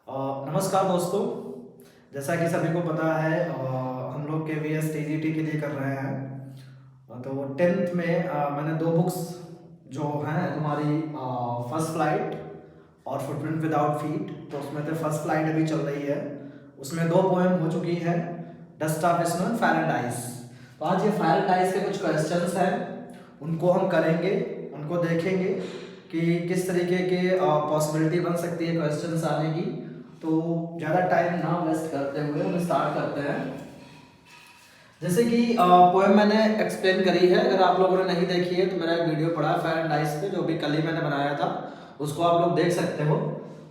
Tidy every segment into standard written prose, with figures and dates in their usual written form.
नमस्कार दोस्तों। जैसा कि सभी को पता है हम लोग के वी एस टी के लिए कर रहे हैं। तो 10th में मैंने दो बुक्स जो हैं तुम्हारी फर्स्ट फ्लाइट और फुटप्रिंट विदाउट फीट, तो उसमें से फर्स्ट फ्लाइट अभी चल रही है। उसमें दो पोएम हो चुकी है, dust of snow and fire and ice. तो आज ये फायर एंड आइस के कुछ क्वेश्चंस हैं, उनको हम करेंगे, उनको देखेंगे कि किस तरीके के पॉसिबिलिटी बन सकती है क्वेश्चंस आने की। तो ज़्यादा टाइम ना वेस्ट करते हुए हम स्टार्ट करते हैं। जैसे कि पोएम मैंने एक्सप्लेन करी है, अगर आप लोगों ने नहीं देखी है तो मेरा एक वीडियो पड़ा है फायर एंड आइस पे, जो भी कल ही मैंने बनाया था, उसको आप लोग देख सकते हो।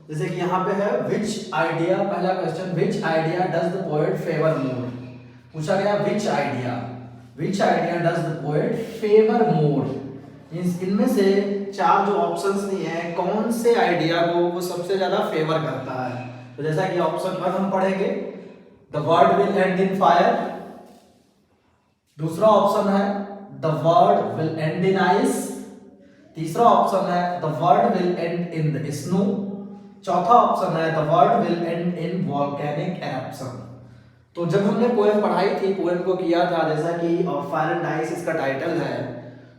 जैसे कि यहाँ पे है विच आइडिया, पहला question, which idea does the poet favour more. पूछा गया which idea does the poet favour more. इनमें से चार जो ऑप्शंस दिए हैं, कौन से आइडिया को वो सबसे ज्यादा फेवर करता है। तो जैसा कि ऑप्शन 1 हम पढ़ेंगे, the world will and in fire. दूसरा ऑप्शन है the world will and in ice. तीसरा ऑप्शन है the world will and in the snow. चौथा ऑप्शन है the world will and in volcanic eruption. तो जब हमने पोएम पढ़ाई थी, पोएम को किया था, जैसा कि फायर एंड आइस इसका टाइटल है,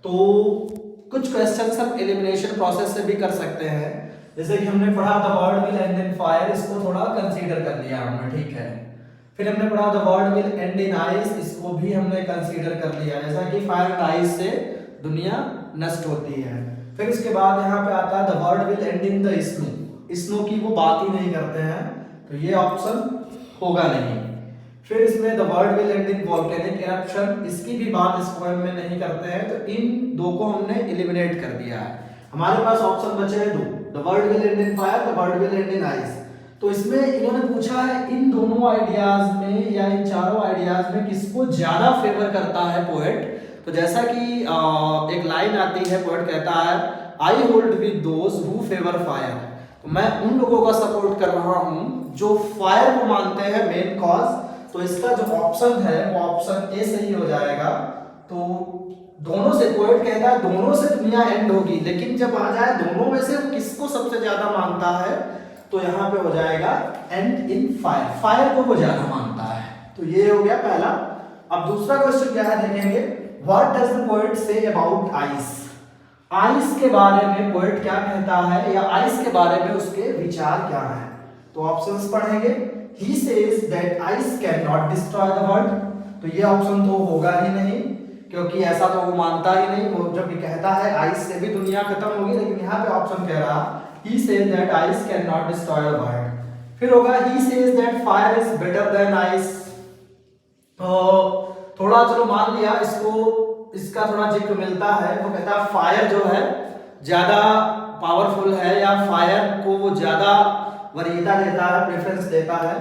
तो कुछ क्वेश्चंस हम एलिमिनेशन प्रोसेस से भी कर सकते हैं। जैसे कि हमने पढ़ा the world will and in fire, इसको थोड़ा कंसीडर कर लिया हमने, ठीक है। फिर हमने पढ़ा the world will and in ice, इसको भी हमने कंसीडर कर लिया, जैसा कि फायर एंड आइस से दुनिया नष्ट होती है। फिर इसके बाद यहाँ पे आता है the world will and in the snow. Snow की वो बात ही नहीं करते हैं, तो ये ऑप्शन होगा नहीं। फिर इसमें the world will and in volcanic eruption, इसकी भी बात इस पोएम में नहीं करते हैं, तो इन दो को हमने एलिमिनेट कर दिया है। हमारे पास ऑप्शन बचे हैं दो, the world will and in fire, the world will and in ice. तो इसमें इन्होंने पूछा है इन दोनों आइडियाज में या इन चारों आइडियाज में किसको ज्यादा फेवर करता है पोएट। तो जैसा कि एक लाइन आती है, पोएट कहता है I hold with those who favour fire. तो मैं उन लोगों का सपोर्ट कर रहा हूं जो फायर को मानते हैं मेन कॉज। तो इसका जो ऑप्शन है वो ऑप्शन ए सही हो जाएगा। तो दोनों से, पोएट कहता है दोनों से दुनिया एंड होगी, लेकिन जब आ जाए दोनों में से किसको सबसे ज्यादा मानता है, तो यहाँ पे हो जाएगा एंड इन फायर, फायर को वो ज्यादा मानता है। तो ये हो गया पहला। अब दूसरा क्वेश्चन क्या है देखेंगे, what does the poet say about ice. Ice के बारे में पोएट क्या कहता है, या आइस के बारे में उसके विचार क्या है। तो ऑप्शंस पढ़ेंगे। He says that ice cannot destroy the world। तो ये ऑप्शन तो होगा ही नहीं, क्योंकि ऐसा तो वो मानता ही नहीं। वो जब ये कहता है आइस से भी दुनिया खत्म होगी, लेकिन यहाँ पे ऑप्शन कह रहा he says that ice cannot destroy the world। फिर होगा he says that fire is better than ice। तो थोड़ा चलो मान लिया इसको, इसका थोड़ा जिक्र मिलता है। वो कहता है फायर जो है ज्यादा पावरफुल है, या फायर को वो ज्यादा वरीयता देता है, प्रेफरेंस देता है।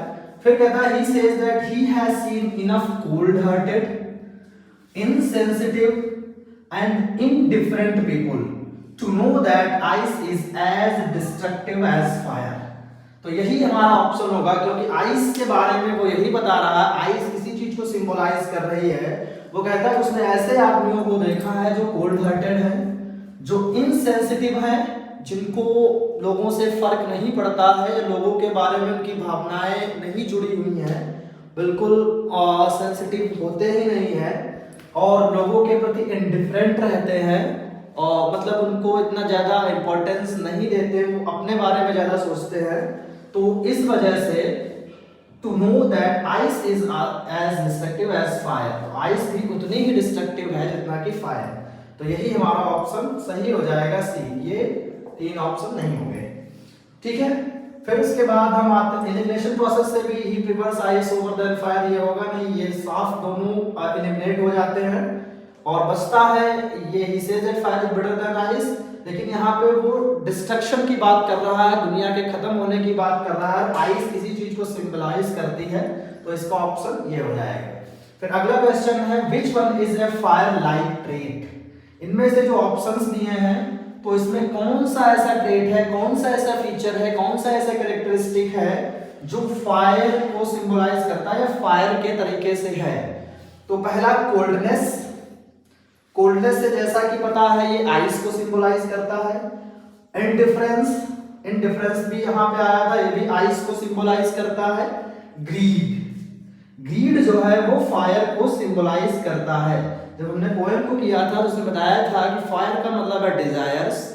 फिर कहता है he says that he has seen enough cold-hearted, insensitive and indifferent people to know that ice is as destructive as fire। तो यही हमारा ऑप्शन होगा, क्योंकि आइस के बारे में वो यही बता रहा है, आइस किसी चीज को सिंबलाइज कर रही है। वो कहता है उसने ऐसे आदमियों को देखा है जो कोल्ड हार्टेड है, जो इनसेंसिटिव है, जिनको लोगों से फर्क नहीं पड़ता है, या लोगों के बारे में उनकी भावनाएं नहीं जुड़ी हुई हैं, बिल्कुल सेंसिटिव होते ही नहीं है, और लोगों के प्रति इंडिफरेंट रहते हैं, और मतलब उनको इतना ज्यादा इंपॉर्टेंस नहीं देते, वो अपने बारे में ज्यादा सोचते हैं। तो इस वजह से to know that ice is as destructive as fire, तो आइस भी उतनी ही डिस्ट्रक्टिव है जितना कि फायर। तो यही हमारा ऑप्शन सही हो जाएगा सी। ये तीन ऑप्शन नहीं हो गए, ठीक है। फिर उसके बाद हम आते हैं एलिमिनेशन प्रोसेस से भी he prefers ice over than fire, ये होगा नहीं, ये साफ दोनों एलिमिनेट हो जाते हैं, और बचता है ये he says that fire is better than ice. लेकिन यहाँ पे वो डिस्ट्रक्शन की बात कर रहा है, दुनिया के खत्म होने की बात कर रहा है, आइस किसी चीज को सिंबलाइज करती है, तो इसका ऑप्शन ये हो जाएगा। फिर अगला क्वेश्चन है which one is a fire like trait. इनमें से जो ऑप्शंस दिए हैं, तो इसमें कौन सा ऐसा ट्रेट है, कौन सा ऐसा फीचर है, कौन सा ऐसा कैरेक्टरिस्टिक है जो फायर को सिंबलाइज करता है या फायर के तरीके से है। तो पहला कोल्डनेस, कोल्डनेस से जैसा कि पता है ये आइस को सिंबलाइज करता है। इंडिफरेंस, इंडिफरेंस भी यहाँ पे आया था, ये भी आइस को सिंबलाइज करता है। ग्रीड, ग्रीड जो है वो फायर को सिंबलाइज करता है। जब हमने पोएम को किया था तो उसने बताया था कि फायर का मतलब है डिजायर्स,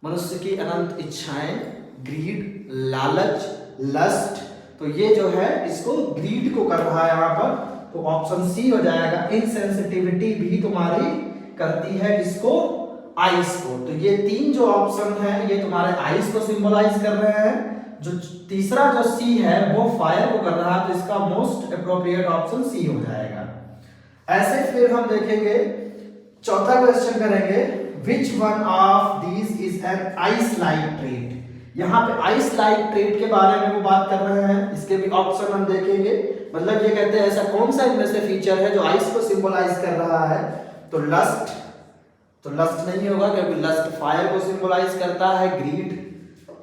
मनुष्य की अनंत इच्छाएं, ग्रीड लालच, लस्ट, तो ये जो है इसको ग्रीड को कर रहा है यहाँ पर, तो ऑप्शन सी हो जाएगा। इनसेंसिटिविटी भी तुम्हारी करती है इसको, आइस को। तो ये तीन जो ऑप्शन है ये तुम्हारे आइस को सिंबलाइज कर रहे हैं। जो तीसरा जो सी है वो फायर को कर रहा है, तो इसका मोस्ट अप्रोप्रिएट ऑप्शन सी हो जाएगा। ऐसे फिर हम देखेंगे, चौथा क्वेश्चन करेंगे, which one of these is an ice like trait. यहाँ पे आइस लाइक ट्रेट के बारे में वो बात कर रहे हैं, इसके भी ऑप्शन हम देखेंगे। मतलब ये कहते हैं ऐसा कौन सा इनमें से फीचर है जो आइस को सिंबलाइज कर रहा है, तो लस्ट, तो लस्ट नहीं होगा क्योंकि लस्ट फायर को सिंबलाइज करता है। ग्रीड,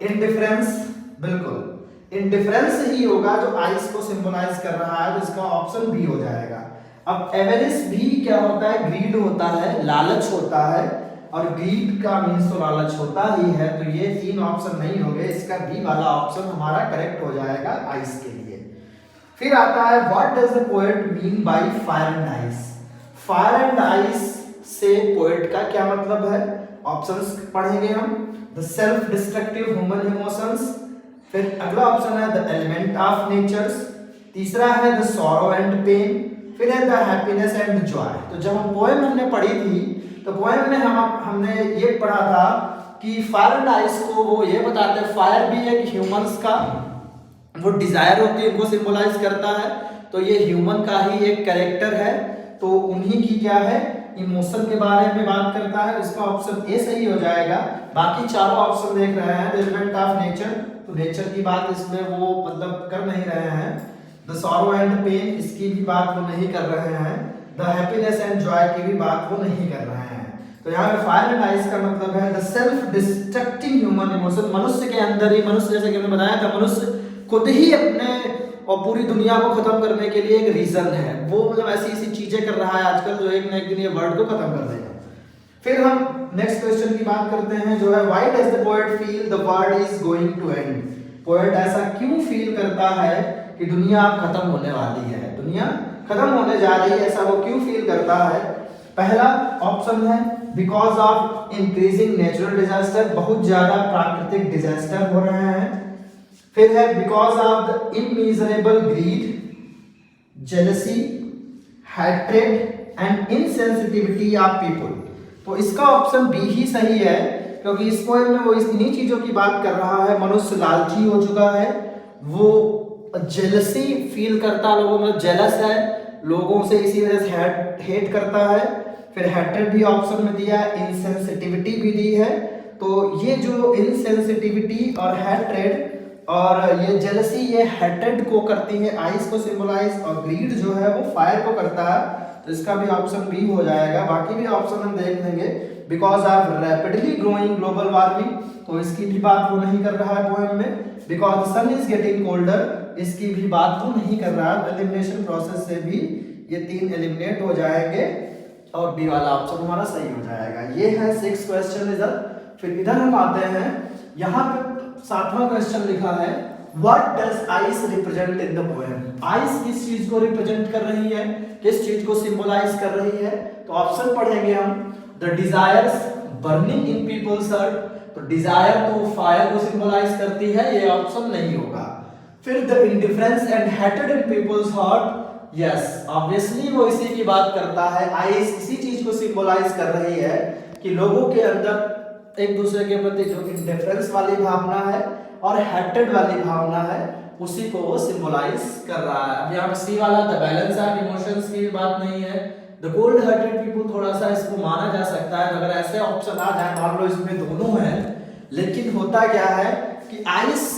इंडिफरेंस, बिल्कुल इंडिफरेंस ही होगा जो आइस को सिंबलाइज कर रहा है, तो इसका ऑप्शन बी हो जाएगा। अब एवेरिस भी क्या होता है, ग्रीड होता है, लालच होता है, और ग्रीड का मीन्स तो लालच होता ही है, तो ये तीन ऑप्शन नहीं होंगे, इसका बी वाला ऑप्शन हमारा करेक्ट हो जाएगा आइस के लिए। फिर आता है what does the poet mean by fire and ice. Fire and ice से पोएट का क्या मतलब है, ऑप्शंस पढ़ेंगे हम। The self destructive human emotions, फिर अगला ऑप्शन है द एलिमेंट ऑफ नेचर्स, तीसरा है द सॉरो एंड पेन, फिर है द हैप्पीनेस एंड जॉय। तो जब हम पोएम हमने पढ़ी थी तो पोएम में हमने ये पढ़ा था कि फायर एंड आइस को वो ये बताते हैं, फायर भी एक ह्यूमंस का वो डिजायर होती है, उनको सिंबलाइज करता है, तो ये ह्यूमन का ही एक कैरेक्टर है, तो उन्हीं की क्या है इमोशन के बारे में बात करता है, इसका ऑप्शन ए सही हो जाएगा। बाकी चारों ऑप्शन देख रहे हैं, द एलिमेंट ऑफ नेचर, तो नेचर की बात इसमें वो मतलब कर नहीं रहे हैं। द सॉरो एंड पेन, इसकी भी बात वो नहीं कर रहे हैं। द हैप्पीनेस एंड जॉय की भी बात वो नहीं कर रहे हैं। तो यहाँ पे फायर एंड आइस का मतलब है the self distracting human emotion, मनुष्य के अंदर ही, मनुष्य जैसे कि हमने बताया था, मनुष्य खुद ही अपने और पूरी दुनिया को खत्म करने के लिए एक रीजन है, वो मतलब ऐसी ऐसी चीजें कर रहा है आजकल जो एक न एक दिन ये वर्ल्ड को खत्म कर देगा। फिर हम नेक्स्ट क्वेश्चन की बात करते हैं जो है why does the poet feel the world is going to end. Poet ऐसा क्यों फील करता है कि दुनिया अब खत्म होने वाली है, दुनिया खत्म होने जा रही है, ऐसा वो क्यों फील करता है। पहला ऑप्शन है because of increasing natural disaster, बहुत ज्यादा प्राकृतिक डिजास्टर हो रहे हैं। फिर है because of the immeasurable greed, jealousy, hatred and insensitivity of people. तो इसका ऑप्शन बी ही सही है, क्योंकि इस पोएम में वो इन्हीं चीजों की बात कर रहा है। मनुष्य लालची हो चुका है, वो जेलसी फील करता, लोगों में जेलस है लोगों से, इसी वजह से हेट करता है। फिर हैट्रेड भी ऑप्शन में दिया है, इनसेंसिटिविटी भी दी है। तो ये जो इनसेंसिटिविटी और हैट्रेड और ये जेलसी, ये हैट्रेड को करती है, आइस को सिंबलाइज, और ग्रीड जो है वो फायर को करता है, तो इसका भी ऑप्शन बी हो जाएगा। बाकी भी ऑप्शन हम देख लेंगे। Because of rapidly growing global warming, तो इसकी भी बात वो नहीं कर रहा है पोएम में। Because sun is getting colder, इसकी भी बात वो नहीं कर रहा है। एलिमिनेशन प्रोसेस से भी ये तीन एलिमिनेट हो जाएंगे और बी वाला ऑप्शन हमारा सही हो जाएगा। ये है 6 क्वेश्चन इधर। फिर इधर हम आते हैं, यहाँ पे 7वां क्वेश्चन लिखा है what does ice represent in the poem. Ice किस चीज को रिप्रेजेंट कर रही है, किस चीज को सिंबलाइज कर रही है। तो ऑप्शन पढ़ेंगे हम। The desires burning in people's heart, तो डिजायर तो फायर को सिंबलाइज करती है, ये ऑप्शन नहीं होगा। फिर the indifference and hated in people's heart, yes obviously वो इसी की बात करता है। आइस इसी चीज को सिंबलाइज कर रही है कि लोगों के अंदर एक दूसरे के प्रति जो इंडिफरेंस वाली भावना है और हेटेड वाली भावना है, उसी को वो सिंबलाइज कर रहा है। अब यहाँ पे सी वाला द बैलेंस ऑफ इमोशंस की बात नहीं है। द कोल्ड हार्टेड पीपल थोड़ा सा इसको माना जा सकता है, अगर ऐसे ऑप्शन आ जाए, मान लो इसमें दोनों है, लेकिन होता क्या है कि आइस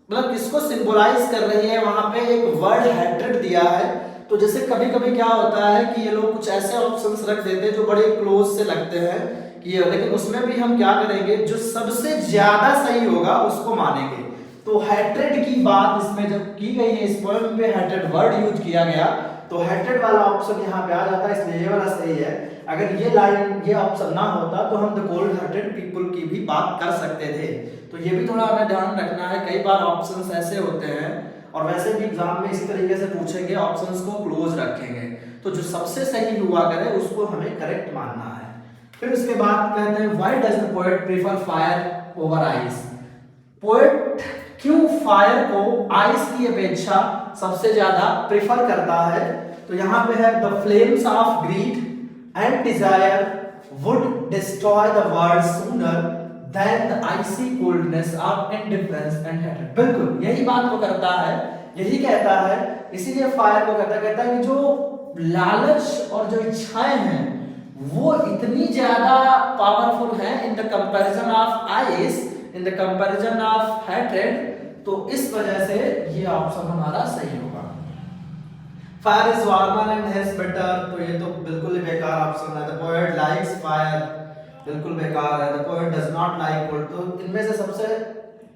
मतलब किसको सिंबलाइज कर रही है, वहां पे एक वर्ड हेट्रेड दिया है। तो जैसे कभी कभी क्या होता है कि ये लोग कुछ ऐसे ऑप्शंस रख देते हैं जो बड़े क्लोज से लगते हैं कि ये, लेकिन उसमें भी हम क्या करेंगे, जो सबसे ज्यादा सही होगा उसको मानेंगे। तो हेट्रेड की बात इसमें जब की गई है, इस पोएम में हेट्रेड वर्ड यूज किया गया, तो हेट्रेड वाला ऑप्शन यहाँ पे आ जाता है, इसलिए ये वाला सही है। अगर ये लाइन, ये ऑप्शन ना होता तो हम द कोल्ड हार्टेड पीपल की भी बात कर सकते थे। तो ये भी थोड़ा हमें ध्यान रखना है, कई बार ऑप्शंस ऐसे होते हैं और वैसे भी एग्जाम में इसी तरीके से पूछेंगे, ऑप्शंस को क्लोज रखेंगे, तो जो सबसे सही हुआ करे उसको हमें करेक्ट मानना है। फिर उसके बाद कहते हैं why does the poet prefer fire over ice. Poet क्यों फायर को आइस की अपेक्षा सबसे ज्यादा प्रेफर करता है? तो यहाँ पे है the flames of greed and desire would destroy the world sooner than the icy coldness of indifference and hatred. बिल्कुल यही बात वो करता है, यही कहता है, इसीलिए फायर को कहता है कि जो लालच और जो इच्छाएं हैं वो इतनी ज्यादा पावरफुल है in the comparison of ice, in the comparison of hatred, तो इस वजह से ये ऑप्शन हमारा सही होगा। Fire is warmer and hedge better, तो ये तो बिल्कुल ही बेकार ऑप्शन है। द पोएट लाइक्स फायर, बिल्कुल बेकार है। The poet does not like cold, तो इनमें से सबसे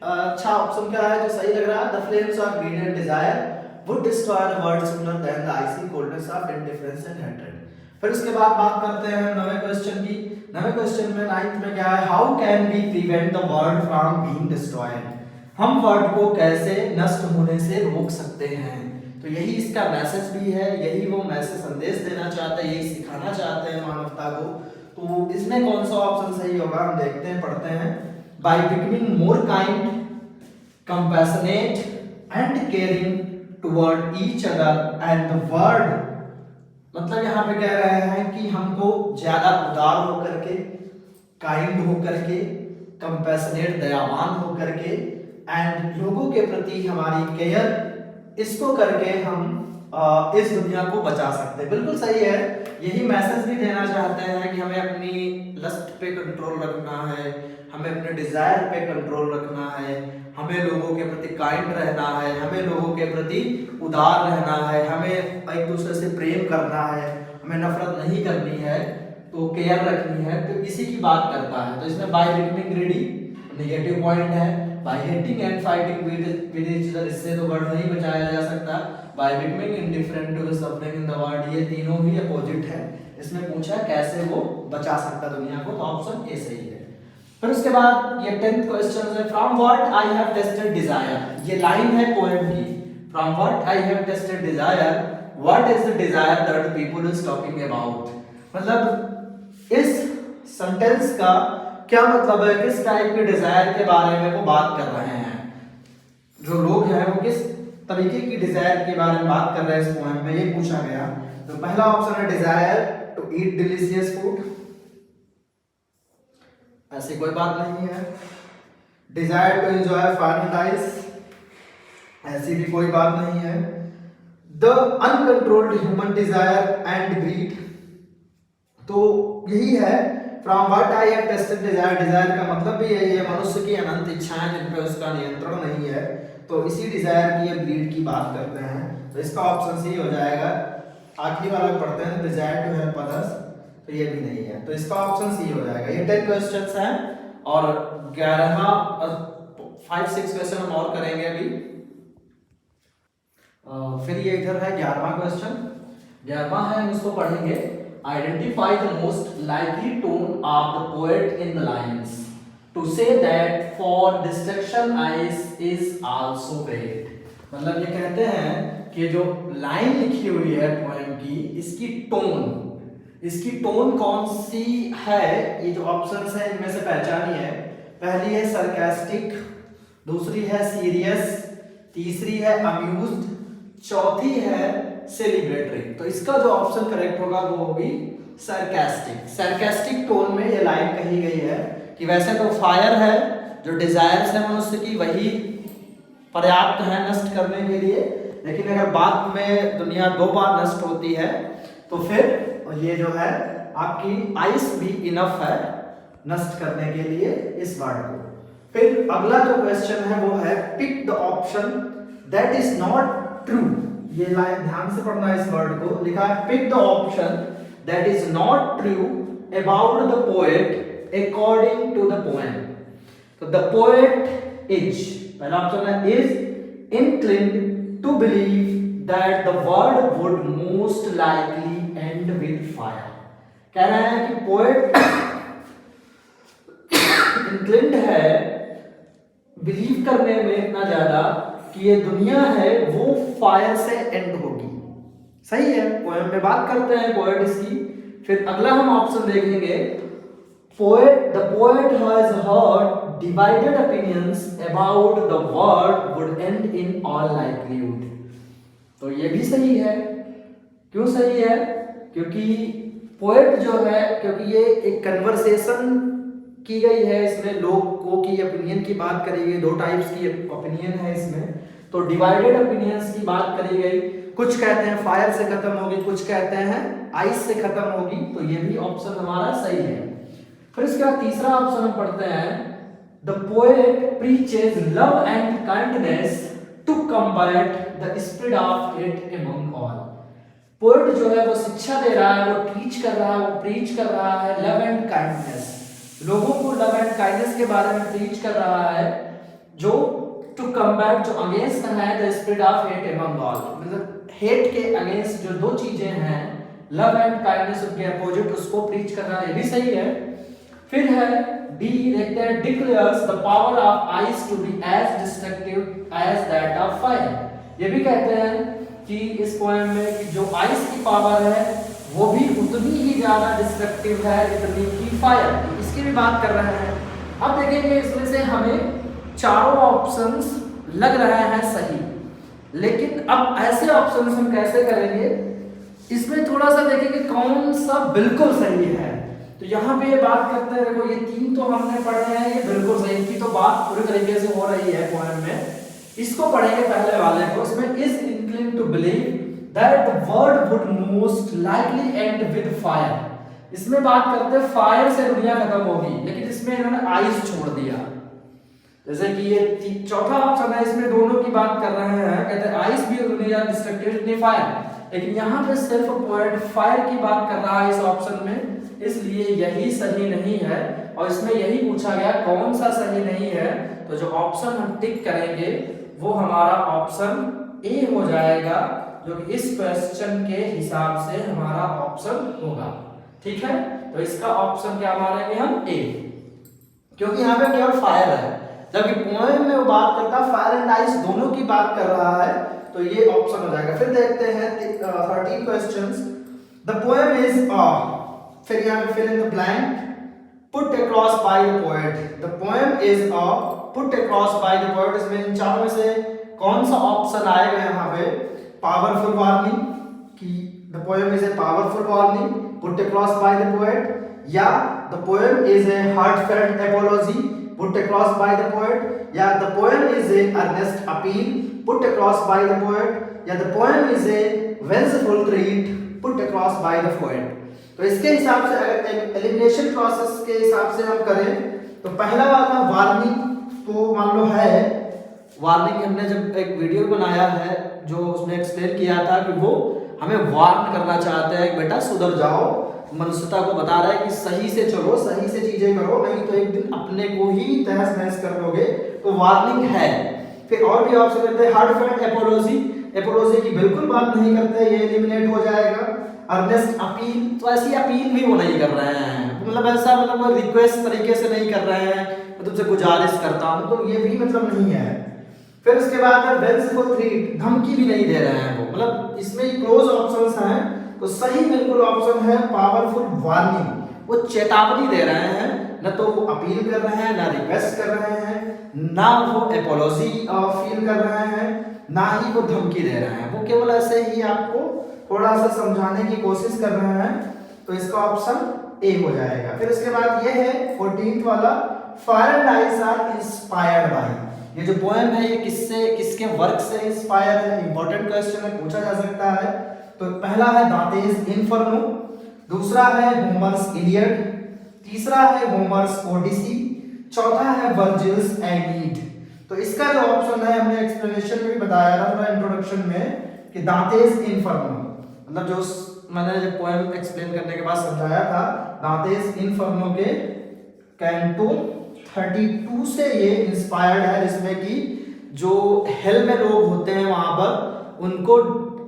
अच्छा ऑप्शन क्या है जो सही लग रहा है? The flames of greed and desire would destroy the world sooner than the icy coldness of indifference and hatred. फिर उसके बाद बात करते हैं 9वें क्वेश्चन की। 9वें क्वेश्चन में 9th में क्या है? How can we prevent the world from being destroyed. हम वर्ल्ड को कैसे नष्ट होने से रोक सकते हैं? तो यही इसका मैसेज भी है, यही वो मैसेज संदेश देना चाहते हैं, यही सिखाना चाहते हैं मानवता को। तो इसमें कौन सा ऑप्शन सही होगा हम देखते हैं, पढ़ते हैं। By becoming more kind, compassionate and caring toward each other and the world. मतलब यहाँ पे कह रहे हैं कि हमको ज्यादा उदार होकर के, काइंड होकर के, कंपैशनेट दयावान होकर के एंड लोगों के प्रति हमारी केयर, इसको करके हम इस दुनिया को बचा सकते हैं। बिल्कुल सही है, यही मैसेज भी देना चाहते हैं कि हमें अपनी लस्ट पे कंट्रोल रखना है, हमें अपने डिजायर पे कंट्रोल रखना है, हमें लोगों के प्रति काइंड रहना है, हमें लोगों के प्रति उदार रहना है, हमें एक दूसरे से प्रेम करना है, हमें नफरत नहीं करनी है, तो केयर रखनी है। तो इसी की बात करता है। तो इसमें by becoming greedy negative point है, by hating and fighting with each other, इससे तो वर्ल्ड नहीं बचाया जा सकता। By becoming indifferent to the suffering in the world, ये तीनों ही अपोजिट है। इसमें पूछा कैसे वो बचा सकता दुनिया को, तो ऑप्शन ए सही है। फिर उसके बाद ये 10th क्वेश्चन है from what I have tasted desire. ये लाइन है पोएम की, from what I have tasted desire what is the desire that people is talking about. मतलब इस सेंटेंस का क्या मतलब है, किस टाइप के डिजायर के बारे में वो बात कर रहे हैं, जो लोग हैं वो किस तरीके की डिजायर के बारे में बात कर रहे हैं इस पोएम में, ये पूछा गया। तो पहला ऑप्शन है desire to eat delicious food, ऐसी कोई बात नहीं है। Desire to enjoy fun life, ऐसी भी कोई बात नहीं है। The uncontrolled human desire and greed, तो यही है। From what I have tasted desire, desire का मतलब भी यही है, मनुष्य की अनंत इच्छाएं जिन पे उसका नियंत्रण नहीं है, तो इसी डिजायर की या ग्रीड की बात करते हैं। तो इसका ऑप्शन सी हो जाएगा। आखिरी वाला पढ़ते हैं, डिजायर टू हेल्प अदर्स, तो ये भी नहीं है, तो इसका ऑप्शन सी हो जाएगा। ये 10 क्वेश्चंस हैं और 11वां 5-6 क्वेश्चन हम और करेंगे अभी। फिर ये इधर है 11वां क्वेश्चन। 11वां है, हम इसको पढ़ेंगे। Identify the most likely tone of the poet in the lines to say that for destruction ice is also great. मतलब ये कहते हैं कि जो लाइन लिखी हुई है पोएम की, इसकी टोन कौन सी है, ये जो ऑप्शंस है इनमें से पहचानी है। पहली है सरकास्टिक, दूसरी है सीरियस, तीसरी है अम्यूज्ड, चौथी है सेलिब्रेटरी। तो इसका जो ऑप्शन करेक्ट होगा वो होगी सरकास्टिक। सरकास्टिक टोन में ये लाइन कही गई है कि वैसे तो फायर है, जो डिजायर्स है मनुष्य की वही पर्याप्त है नष्ट करने के लिए, लेकिन अगर बाद में दुनिया 2 बार नष्ट होती है तो फिर ये जो है आपकी आइस भी इनफ है नष्ट करने के लिए इस वर्ड को। फिर अगला जो क्वेश्चन है वो है pick the option that is not true. ये लाइन ध्यान से पढ़ना, इस वर्ड को लिखा है pick the option that is not true about the poet according to the poem. तो द पोएट इज, पहला ऑप्शन है is inclined to believe that the world would most likely end with fire। कह रहे हैं कि poet इंक्लिन्ड है believe करने में इतना ज्यादा कि ये दुनिया है वो फायर से एंड होगी। सही है, पोएम में बात करते हैं पोएट इसकी। फिर अगला हम ऑप्शन देखेंगे, poet the poet has heard divided opinions about the world would and in all livelihood. तो ये भी सही है। क्यों सही है? क्योंकि पोएट जो है, क्योंकि ये एक कन्वर्सेशन की गई है, इसमें लोगों की ओपिनियन की बात करी गई, दो टाइप्स की ओपिनियन है इसमें। तो डिवाइडेड ओपिनियंस की बात करी गई, कुछ कहते हैं फायर से खत्म होगी, कुछ कहते हैं आइस से खत्म होगी। तो ये भी ऑप्शन हमारा सही है। फिर इसके बाद तीसरा ऑप्शन हम पढ़ते हैं, the poet preaches love and kindness to combat the spread of hate among all. Poet जो है वो शिक्षा दे रहा है, वो टीच कर रहा है, वो प्रीच कर रहा है लव एंड काइंडनेस, लोगों को लव एंड काइंडनेस के बारे में प्रीच कर रहा है, जो टू कम्बैट, जो अगेंस्ट है the spread of hate among all, मतलब हेट के अगेंस्ट जो दो चीजें हैं लव एंड काइंडनेस, उनके अपोजिट उसको प्रीच कर रहा है। ये भी सही है। फिर है डी, देखते हैं, declares the power of ice to be as destructive as that of fire. ये भी कहते हैं कि इस पोएम में कि जो आइस की पावर है वो भी उतनी ही ज्यादा डिस्ट्रक्टिव है जितनी की फायर। इसकी भी बात कर रहे हैं। अब देखेंगे इसमें से हमें चारों ऑप्शंस लग रहे हैं सही, लेकिन अब ऐसे ऑप्शंस हम कैसे करेंगे, इसमें थोड़ा सा देखेंगे कौन सा बिल्कुल सही है। तो यहाँ पे ये बात करते हैं, देखो ये तीन तो हमने पढ़े हैं, ये बिल्कुल सही की तो बात पूरी तरीके से हो रही है पोएम में। इसको पढ़ेंगे पहले वाले को। इसमें is incline to believe that the world would most likely end with fire. इसमें बात करते हैं फायर से दुनिया खत्म होगी, लेकिन इसमें इन्होंने आइस छोड़ दिया। जैसे कि ये चौथा ऑप्शन है, इसमें दोनों की बात कर रहे हैं, कहते हैं आइस भी दुनिया डिस्ट्रक्टिव जितनी फायर, लेकिन यहाँ पे सिर्फ पोएट फायर की बात कर रहा है इस ऑप्शन में, इसलिए यही सही नहीं है। और इसमें यही पूछा गया कौन सा सही नहीं है, तो जो ऑप्शन हम टिक करेंगे वो हमारा ऑप्शन ए हो जाएगा, जो कि इस क्वेश्चन के हिसाब से हमारा ऑप्शन होगा। ठीक है, तो इसका ऑप्शन क्या मानेंगे हम? ए, क्योंकि यहाँ पे केवल फायर है, जबकि पोएम में वो बात करता है फायर एंड आइस दोनों की बात कर रहा है, तो ये ऑप्शन हो जाएगा। फिर देखते हैं 13 क्वेश्चंस। द पोएम इज फिर यहाँ पे fill in the blank, put across by the poet. The poem is put across by the poet. इसमें इन चारों में से कौन सा ऑप्शन आएगा यहाँ पे? पावरफुल वार्निंग, कि the poem is a powerful warning put across by the poet, या the poem is a heartfelt apology put across by the poet, या the poem is a earnest appeal put across by the poet, या the poem is a vengeful threat put across by the poet. तो इसके हिसाब से अगर elimination process के हिसाब से हम करें तो पहला वाला वार्निंग तो मान लो है, वार्निंग हमने जब एक वीडियो बनाया है जो उसमें एक्सप्लेन किया था कि वो हमें वार्न करना चाहते हैं कि बेटा सुधर जाओ, मनुष्यता को बता रहा है कि सही से चलो, सही से चीजें करो, नहीं तो एक दिन अपने को ही तहस नहस कर लोगे, तो वार्निंग है। फिर और भी ऑप्शन देते हैं हार्टफेल्ट एपोलॉजी, एपोलॉजी की बिल्कुल बात नहीं करते, ये एलिमिनेट हो जाएगा। अर्नेस्ट अपील, तो ऐसी अपील भी वो नहीं कर रहे हैं, मतलब ऐसा मतलब रिक्वेस्ट तरीके से नहीं कर रहे हैं, मैं तुमसे गुजारिश करता हूं, तो ये भी मतलब नहीं है। फिर उसके बाद है वेंजफुल थ्रीट, धमकी भी नहीं दे रहे हैं वो, मतलब इसमें क्लोज ऑप्शंस हैं, तो सही बिल्कुल ऑप्शन है पावरफुल वार्निंग। वो चेतावनी दे रहे हैं, न तो वो अपील कर रहे हैं, ना रिक्वेस्ट कर रहे हैं, ना वो एपोलॉजी फील कर रहे हैं, ना ही वो धमकी दे रहे हैं, वो केवल ऐसे ही आपको थोड़ा सा समझाने की कोशिश कर रहे हैं, तो इसका ऑप्शन ए हो जाएगा। फिर उसके बाद ये है 14th वाला, fire and ice are inspired by. ये जो पोएम है ये किससे, किसके वर्क से इंस्पायर है? इंपॉर्टेंट क्वेश्चन है, पूछा जा सकता है। तो पहला है दांतेस इन्फर्नो, दूसरा है होमर्स इलियड, तीसरा है होमर्स ओडिसी, चौथा है वर्जिल्स एनीड। तो इसका जो ऑप्शन है हमने एक्सप्लेनेशन में भी बताया था थोड़ा इंट्रोडक्शन में कि दांतेस इन्फर्नो, मतलब जो मैंने जब पोएम एक्सप्लेन करने के बाद समझाया था, दांतेस इन्फर्नो के कैंटो 32 से ये इंस्पायर्ड है, जिसमें कि जो हेल में लोग होते हैं वहां पर उनको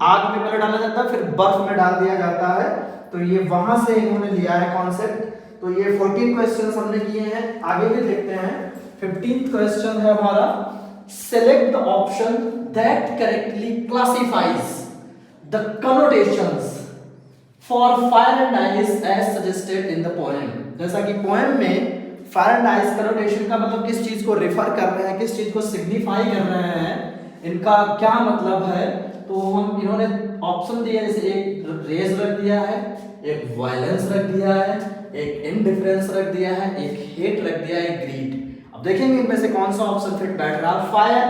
आग में पहले डाला जाता है, फिर बर्फ में डाल दिया जाता है, तो ये वहां से इन्होंने लिया है कॉन्सेप्ट। तो ये 14 क्वेश्चंस हमने किए हैं, आगे भी देखते हैं। 15th क्वेश्चन है हमारा, select the option that correctly classifies the connotations for fire and ice as suggested in the poem. जैसा कि पोएम में फायर एंड आइस कनोटेशन का मतलब किस चीज को रेफर कर रहे हैं, किस चीज को सिग्निफाई कर रहे हैं, इनका क्या मतलब है, तो हम इन्होंने ऑप्शन दिया, जैसे एक रेज रख दिया है, एक वायलेंस रख दिया है, एक इनडिफरेंस रख दिया है, एक हेट रख दिया है, एक ग्रीड। अब देखेंगे इनमें से कौन सा ऑप्शन फिट बैठ रहा है। फायर,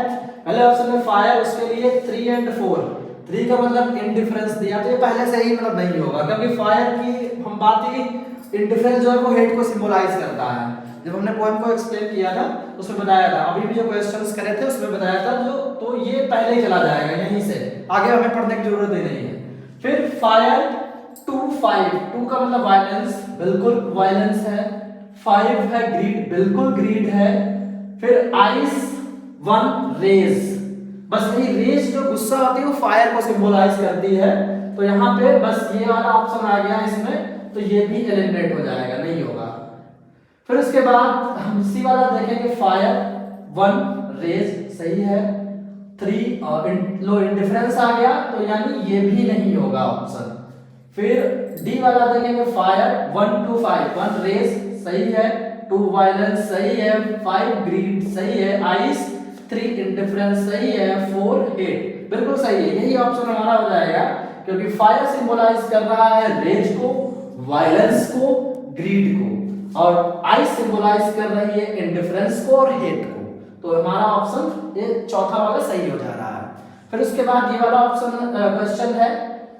पहले ऑप्शन में फायर, उसके लिए 3 and 4, 3 का मतलब इनडिफरेंस दिया, तो ये पहले से ही मतलब नहीं होगा, क्योंकि फायर की हम बात की, इनडिफरेंस जो है वो हेट को सिंबलाइज करता है। जब हमने पोएम को एक्सप्लेन किया था उसमें बताया था, अभी भी जो क्वेश्चंस करे थे उसमें बताया था, जो तो ये पहले ही चला जाएगा यहीं से, आगे हमें पढ़ने की जरूरत ही नहीं है। फिर फायर 2 5, 2 का मतलब वायलेंस, बिल्कुल वायलेंस है। 5 है ग्रीड, बिल्कुल ग्रीड है। फिर आइस 1 रेज, बस यही रेज जो गुस्सा होती है वो फायर को सिंबलाइज करती है, तो यहाँ पे बस ये वाला ऑप्शन आ गया इसमें, तो ये भी एलिमिनेट हो जाएगा, नहीं होगा। फिर उसके बाद हम सी वाला देखेंगे, फायर 1 रेज सही है, 3 लो इंडिफरेंस आ गया, तो यानी ये भी नहीं होगा ऑप्शन। फिर डी वाला देखेंगे, फायर 1 2 5, 1 रेज सही है, 2 वायलेंस सही है, 5 ग्रीड सही है, आइस 3 इंडिफरेंस सही है, 4 हेट बिल्कुल सही है, यही ऑप्शन हमारा हो जाएगा, क्योंकि फायर सिंबलाइज कर रहा है रेज को, वायलेंस को, ग्रीड को, और आइस सिंबलाइज कर रही है इंडिफरेंस को और हेट को, तो हमारा ऑप्शन ये चौथा वाला सही हो जा रहा है। फिर उसके बाद ये वाला ऑप्शन क्वेश्चन है,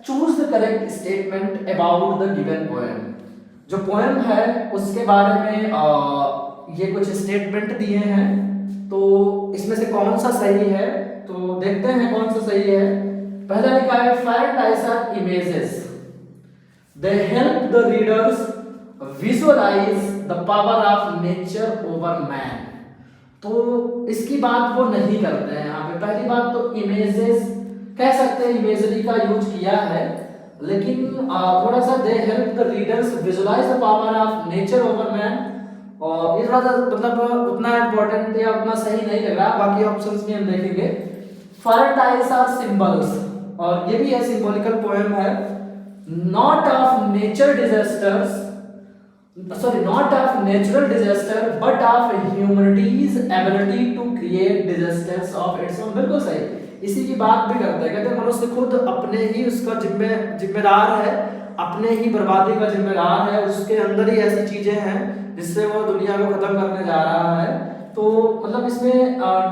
choose the correct statement about the given poem. जो पोएम है उसके बारे में ये कुछ स्टेटमेंट दिए हैं, तो इसमें से कौन सा सही है, तो देखते हैं कौन सा सही है। पहला लिखा है, fire and ice are images, they help the readers visualise the power of nature over man. तो इसकी बात वो नहीं करते हैं यहाँ पे। पहली बात तो इमेजेस कह सकते हैं, इमेजरी का यूज किया है, लेकिन थोड़ा सा they help the readers visualise the power of nature over man, और ये थोड़ा सा मतलब उतना इम्पोर्टेंट या उतना सही नहीं लग रहा। बाकी ऑप्शंस में हम देखेंगे, fire and ice are symbols, और ये भी है सिंबॉलिकल पोएम है, not of nature disasters, sorry, not of natural disaster but of humanity's ability to create disasters of its own। बिल्कुल सही, इसी की बात भी करते हैं, कहते हैं मनुष्य खुद अपने ही उसका जिम्मेदार है, अपने ही बर्बादी का जिम्मेदार है, उसके अंदर ही ऐसी चीजें हैं जिससे वो दुनिया को खत्म करने जा रहा है। तो मतलब इसमें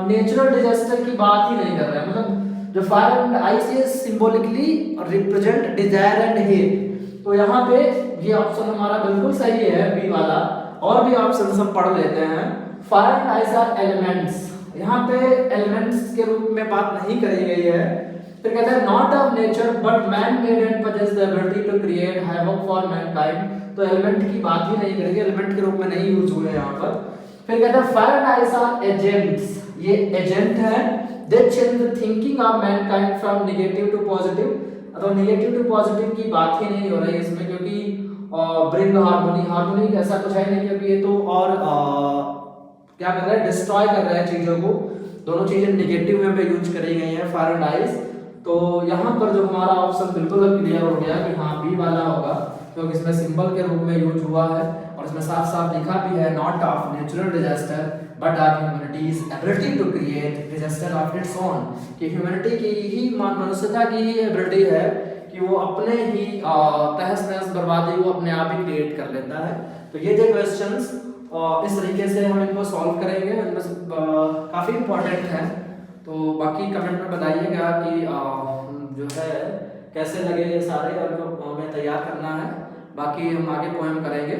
नेचुरल डिजास्टर की बात ही नहीं कर रहे हैं, मतलब जो फायर एंड आइस ये symbolically represent desire and hate, तो यहाँ पे ये ऑप्शन हमारा बिल्कुल सही है, बी वाला। और भी ऑप्शन हम पढ़ लेते हैं, fire and ice are elements, यहाँ पे एलिमेंट्स के रूप में बात नहीं करी गई है। फिर कहते हैं not of nature but man made and possess the ability to create havoc for mankind, तो एलिमेंट की बात ही नहीं करेंगे, एलिमेंट के रूप में नहीं यूज हुए यहाँ पर। फिर कहते हैं fire and ice are agents, ये एजेंट है, they change the thinking of mankind from negative to positive, तो नेगेटिव टू पॉजिटिव की बात ही नहीं हो रही इसमें, क्योंकि ब्रिंग हार्मोनी, हार्मोनी ऐसा कुछ है नहीं, क्योंकि ये तो और क्या कर रहा है, डिस्ट्रॉय कर रहा है चीजों को, दोनों चीजें नेगेटिव में पे यूज करी गई हैं फायर एंड आइस। तो यहाँ पर जो हमारा ऑप्शन बिल्कुल क्लियर हो गया कि हाँ बी वाला होगा, क्योंकि इसमें सिंबल के रूप में यूज हुआ है, और इसमें साफ साफ लिखा भी है, not of natural disaster but of humanity's ability to create disaster of its own, कि ह्यूमैनिटी की ही, मनुष्यता की ही एबिलिटी है कि वो अपने ही तहस नहस बर्बादी को अपने आप ही क्रिएट कर लेता है। तो ये जो क्वेश्चंस इस तरीके से हम इनको सॉल्व करेंगे, इनमें से काफ़ी इंपॉर्टेंट है, तो बाकी कमेंट में बताइएगा कि जो है कैसे लगे ये सारे, और मैं तैयार करना है, बाकी हम आगे पोएम करेंगे।